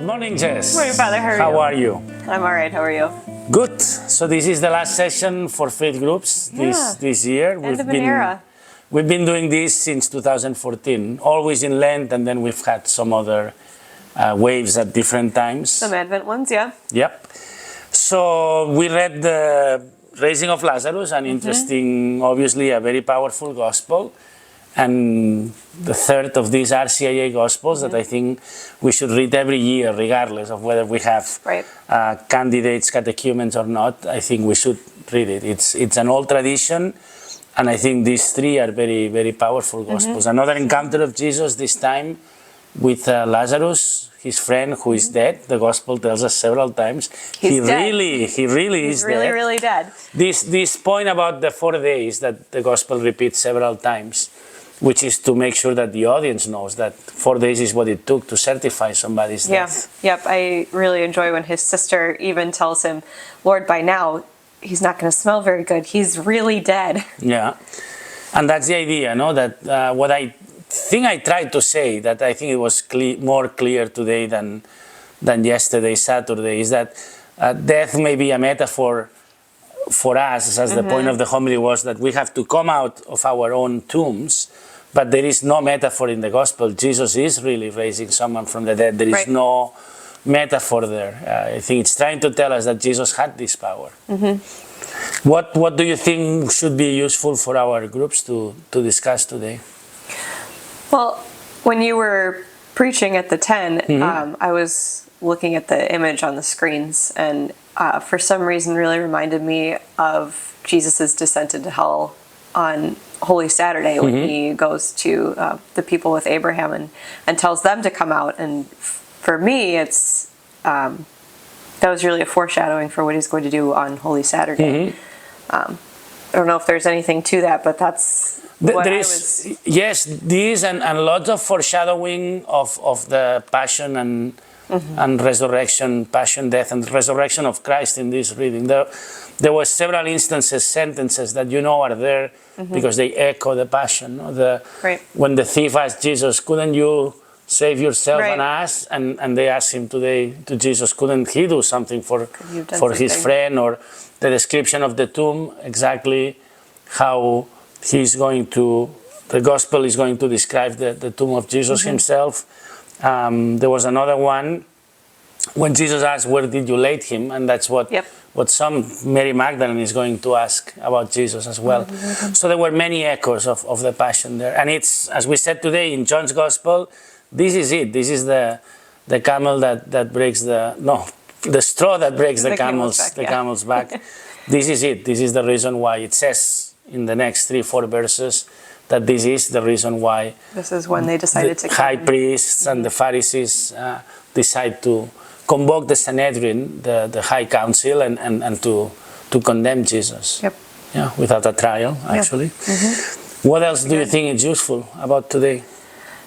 morning, Jess. Morning, Father. How are you? I'm all right. How are you? Good. So this is the last session for faith groups this year. End of an era. We've been doing this since 2014, always in Lent, and then we've had some other waves at different times. Some Advent ones, yeah. Yep. So we read the raising of Lazarus, an interesting, obviously a very powerful gospel. And the third of these RCIA Gospels that I think we should read every year, regardless of whether we have candidates, catechumens or not. I think we should read it. It's an old tradition, and I think these three are very, very powerful Gospels. Another encounter of Jesus, this time with Lazarus, his friend who is dead. The Gospel tells us several times. He really is dead. Really dead. This point about the 4 days that the Gospel repeats several times, which is to make sure that the audience knows that 4 days is what it took to certify somebody's death. Yep. I really enjoy when his sister even tells him, Lord, by now, he's not going to smell very good. He's really dead. Yeah. And that's the idea, no? That what I think I tried to say, that I think it was more clear today than yesterday, Saturday, is that death may be a metaphor for us, as the point of the homily was, that we have to come out of our own tombs, but there is no metaphor in the gospel. Jesus is really raising someone from the dead. There is no metaphor there. I think it's trying to tell us that Jesus had this power. What do you think should be useful for our groups to discuss today? Well, when you were preaching at the 10, I was looking at the image on the screens, and for some reason really reminded me of Jesus' descent into hell on Holy Saturday when he goes to the people with Abraham and tells them to come out. And for me, it's that was really a foreshadowing for what he's going to do on Holy Saturday. I don't know if there's anything to that, but that's what there is. Yes, this and lots of foreshadowing of the passion and resurrection, passion, death, and resurrection of Christ in this reading. There were several instances, sentences that are there because they echo the passion. When the thief asked Jesus, couldn't you save yourself and us? And they asked him to Jesus, couldn't he do something for his friend? Or the description of the tomb, exactly how the gospel is going to describe the tomb of Jesus himself. There was another one when Jesus asked, where did you lay him? And that's what some Mary Magdalene is going to ask about Jesus as well. So there were many echoes of the passion there. And it's, as we said today in John's gospel, this is it. This is the camel that breaks the straw that breaks the camel's back. This is it. This is the reason why it says in the next 3-4 verses that this is the reason why this is when they decided to high priests and the Pharisees decide to convoke the Sanhedrin, the high council, and to condemn Jesus. Yeah, without a trial, actually. What else do you think is useful about today?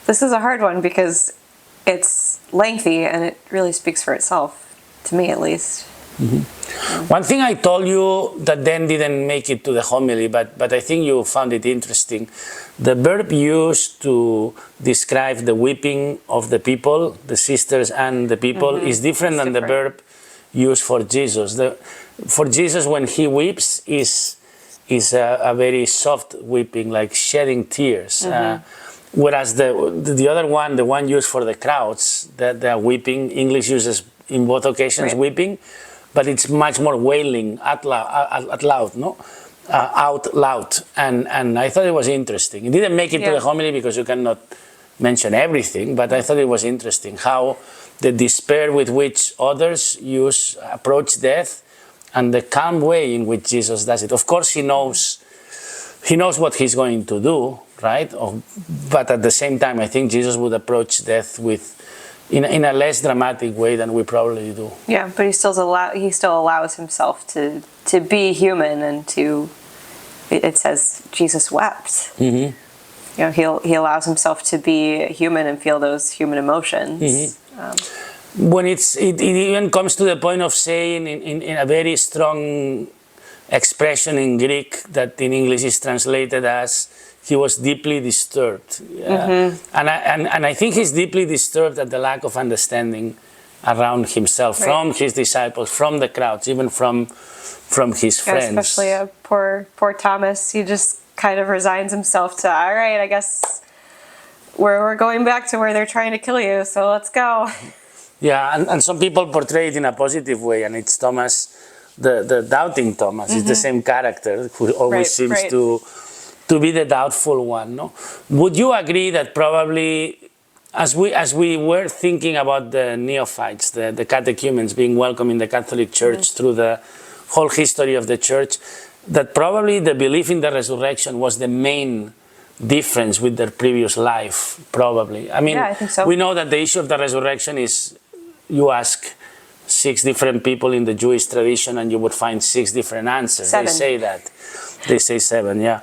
This is a hard one because it's lengthy and it really speaks for itself, to me at least. One thing I told you that then didn't make it to the homily, but I think you found it interesting. The verb used to describe the weeping of the people, the sisters and the people, is different than the verb used for Jesus. For Jesus, when he weeps, is a very soft weeping, like shedding tears. Whereas the other one, the one used for the crowds, the weeping, English uses in both occasions weeping, but it's much more wailing out loud. And I thought it was interesting. It didn't make it to the homily because you cannot mention everything, but I thought it was interesting how the despair with which others approach death and the calm way in which Jesus does it. Of course, he knows what he's going to do, right? But at the same time, I think Jesus would approach death in a less dramatic way than we probably do. Yeah, but he still allows himself to be human and to. It says Jesus wept. He allows himself to be human and feel those human emotions. When it even comes to the point of saying in a very strong expression in Greek that in English is translated as he was deeply disturbed. And I think he's deeply disturbed at the lack of understanding around himself, Right. from his disciples, from the crowds, even from his Yeah, friends. especially poor Thomas. He just kind of resigns himself to, all right, I guess we're going back to where they're trying to kill you, so let's go. Yeah, and some people portray it in a positive way, and it's Thomas, the doubting Thomas. It's the same character who always seems right. to be the doubtful one. No, would you agree that probably, as we were thinking about the neophytes, the catechumens being welcome in the Catholic Church through the whole history of the Church, that probably the belief in the resurrection was the main difference with their previous life, probably. I mean, Yeah, I think so. we know that the issue of the resurrection is, you ask 6 different people in the Jewish tradition and you would find 6 different answers. 7. They say that. They say 7, yeah.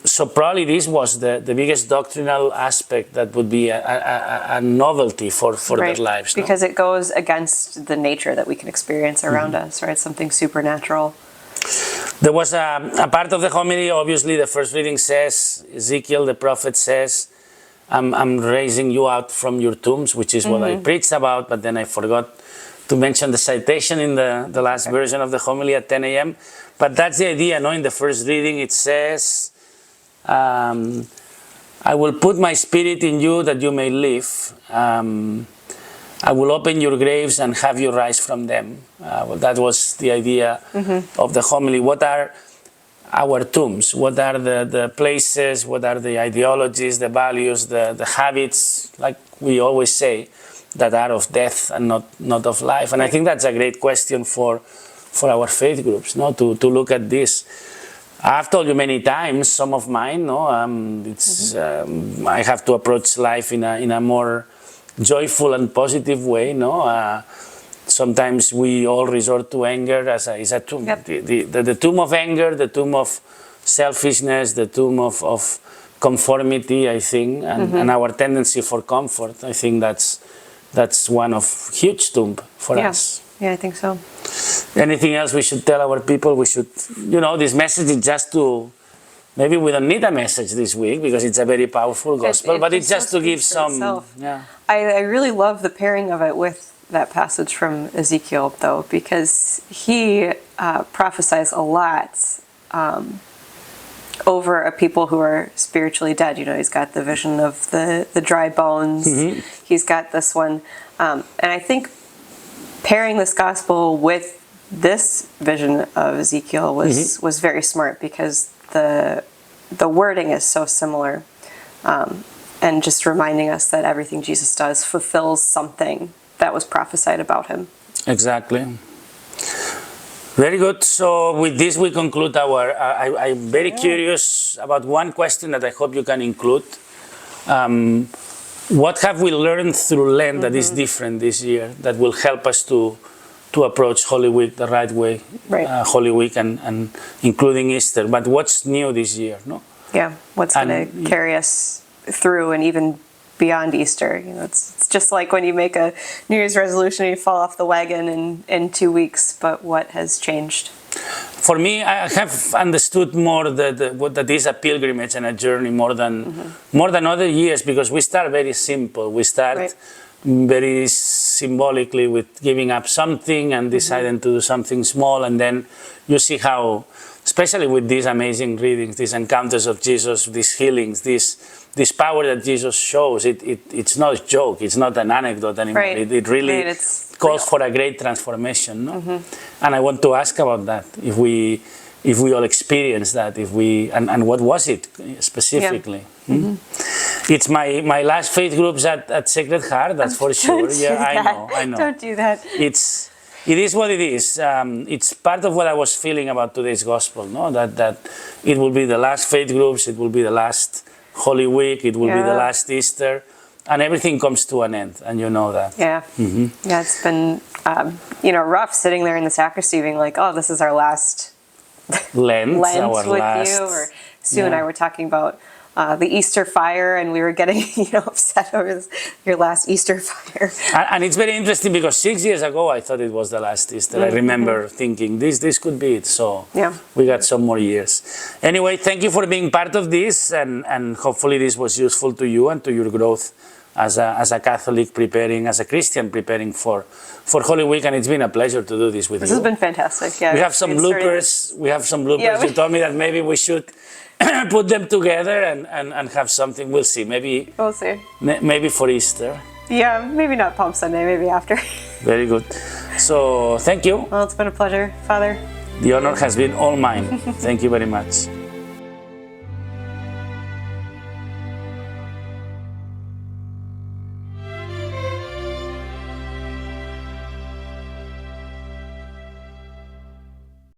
So probably this was the biggest doctrinal aspect that would be a novelty for Right, their lives. No? because it goes against the nature that we can experience around us, right? Something supernatural. There was a part of the homily, obviously the first reading says, Ezekiel the prophet says, I'm raising you out from your tombs, which is what I preached about, but then I forgot to mention the citation in the last version of the homily at 10 a.m. But that's the idea, no? In the first reading it says, I will put my spirit in you that you may live. I will open your graves and have you rise from them. Well, that was the idea of the homily. What are our tombs? What are the places? What are the ideologies, the values, the habits, like we always say, that are of death and not of life? And I think that's a great question for our faith groups, no, to look at this. I've told you many times, some of mine, no, I have to approach life in a more joyful and positive way, no. Sometimes we all resort to anger as a tomb. Yep. The tomb of anger, the tomb of selfishness, the tomb of conformity, I think, and our tendency for comfort. I think that's one of huge tomb for us. Yeah, I think so. Anything else we should tell our people? We should, this message is just to, maybe we don't need a message this week because it's a very powerful gospel, but it's just to give some, I really love the pairing of it with that passage from Ezekiel, though, because he prophesies a lot over a people who are spiritually dead. He's got the vision of the dry bones. He's got this one. And I think pairing this gospel with this vision of Ezekiel was very smart, because the wording is so similar. And just reminding us that everything Jesus does fulfills something that was prophesied about him. Exactly. Very good. So with this we conclude our, I'm very curious about one question that I hope you can include. What have we learned through Lent that is different this year, that will help us to approach Holy Week the right way? Right. Holy Week and including Easter. But what's new this year? No? Yeah, what's going to carry us through and even beyond Easter? It's just like when you make a New Year's resolution and you fall off the wagon in 2 weeks, but what has changed? For me, I have understood more that is a pilgrimage and a journey more than other years, because we start very simple. We start very symbolically with giving up something and deciding to do something small, and then you see how, especially with these amazing readings, these encounters of Jesus, these healings, this power that Jesus shows, it's not a joke, it's not an anecdote anymore. Right. It really calls real for a great transformation. No? And I want to ask about that, if we all experience that, and what was it specifically? Yeah. It's my last faith groups at Sacred Heart, that's for sure. Yeah, I know. Don't do that. It is what it is. It's part of what I was feeling about today's gospel, no? That it will be the last faith groups, it will be the last Holy Week, it will be the last Easter, and everything comes to an end, and you know that. Yeah. Yeah, it's been rough sitting there in the sacristy being like, oh, this is our last Lent with last, you. Or Sue and I were talking about the Easter fire, and we were getting upset over your last Easter fire. And it's very interesting, because 6 years ago I thought it was the last Easter. I remember thinking this could be it. So we got some more years. Anyway, thank you for being part of this, and hopefully this was useful to you and to your growth as a Catholic preparing, as a Christian preparing for Holy Week, and it's been a pleasure to do this with you. This has been fantastic. Yeah, we have some bloopers. We have some bloopers. Yeah, You told me that maybe we should put them together and have something. We'll see. We'll see. Maybe for Easter. Yeah, maybe not Palm Sunday. Maybe after. Very good. So thank you. Well, it's been a pleasure, Father. The honor has been all mine. Thank you very much.